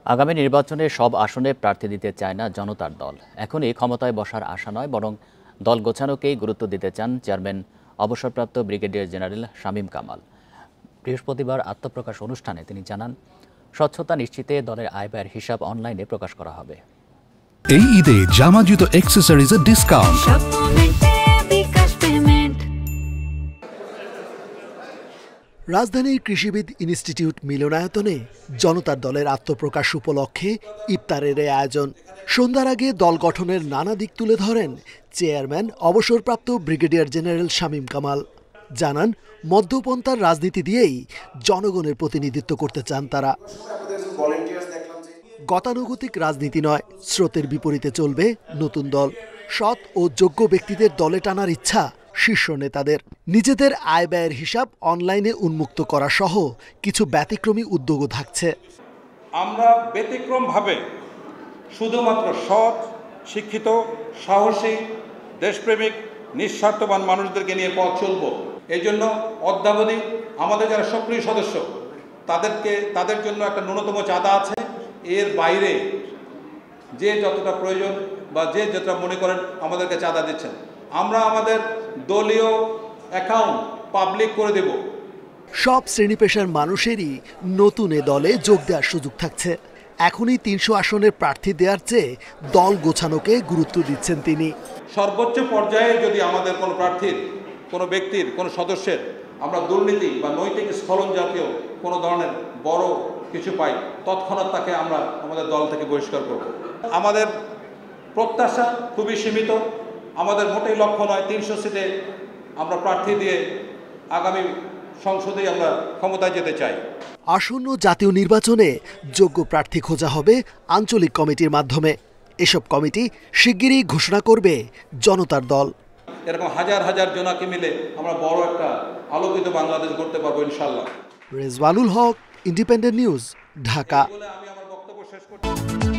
আগামী নির্বাচনে সব আসনে প্রার্থী দিতে চায় না জনতার দল। এখনই ক্ষমতায় বসার আশা নয়, বরং দল গোছানোকেই গুরুত্ব দিতে চান চেয়ারম্যান অবসরপ্রাপ্ত ব্রিগেডিয়ার জেনারেল শামীম কামাল। বৃহস্পতিবার আত্মপ্রকাশ অনুষ্ঠানে তিনি জানান, স্বচ্ছতা নিশ্চিতে দলের আয়-ব্যয়ের হিসাব অনলাইনে প্রকাশ করা হবে। এই ঈদে জামা জুতো অ্যাক্সেসরিজের ডিসকাউন্ট। রাজধানীর কৃষিবিদ ইনস্টিটিউট মিলনায়তনে জনতার দলের আত্মপ্রকাশ উপলক্ষে ইফতারের আয়োজন। সন্ধ্যার আগে দল গঠনের নানা দিক তুলে ধরেন চেয়ারম্যান অবসরপ্রাপ্ত ব্রিগেডিয়ার জেনারেল শামীম কামাল। জানান, মধ্যপন্থার রাজনীতি দিয়েই জনগণের প্রতিনিধিত্ব করতে চান তারা। গতানুগতিক রাজনীতি নয়, স্রোতের বিপরীতে চলবে নতুন দল। সৎ ও যোগ্য ব্যক্তিদের দলে টানার ইচ্ছা শীর্ষ নেতাদের। নিজেদের আয় ব্যয়ের হিসাব অনলাইনে উন্মুক্ত করা সহ কিছু ব্যতিক্রমী উদ্যোগও থাকছে। আমরা ব্যতিক্রমভাবে শুধুমাত্র সৎ, শিক্ষিত, সাহসী, দেশপ্রেমিক, নিঃস্বার্থবান মানুষদেরকে নিয়ে পথ চলব। এই জন্য অদ্যাবধি আমাদের যারা সক্রিয় সদস্য তাদের জন্য একটা ন্যূনতম চাঁদা আছে। এর বাইরে যে যতটা প্রয়োজন বা যে যতটা মনে করেন আমাদেরকে চাঁদা দিচ্ছেন, আমরা আমাদের দলীয় অ্যাকাউন্ট পাবলিক করে দেব। সব শ্রেণী পেশার মানুষেরই নতুন এ দলে যোগ দেওয়ার সুযোগ থাকছে। এখনই ৩০০ আসনের প্রার্থী দেওয়ার চেয়ে দল গোছানোকে গুরুত্ব দিচ্ছেন তিনি। সর্বোচ্চ পর্যায়ে যদি আমাদের কোনো প্রার্থীর, কোনো ব্যক্তির, কোনো সদস্যের আমরা দুর্নীতি বা নৈতিক স্খলন জাতীয় কোনো ধরনের বড় কিছু পাই, তৎক্ষণাৎ তাকে আমরা আমাদের দল থেকে বহিষ্কার করব। আমাদের প্রত্যাশা খুবই সীমিত। আমাদের মোটেই লক্ষ্য নয় ৩০০ সিটে আমরা প্রার্থী দিয়ে আগামী সংসদেই আমরা ক্ষমতায় যেতে চাই। আসন্ন জাতীয় নির্বাচনে যোগ্য প্রার্থী খোঁজা হবে আঞ্চলিক কমিটির মাধ্যমে। এসব কমিটি শিগগিরই ঘোষণা করবে জনতার দল। এরকম হাজার হাজার জনাকে মিলে আমরা বড় একটা আলোকিত বাংলাদেশ গড়তে পারবো ইনশাল্লাহ। রেজওয়ানুল হক, ইন্ডিপেন্ডেন্ট নিউজ, ঢাকা। আমি আমার বক্তব্য শেষ করছি।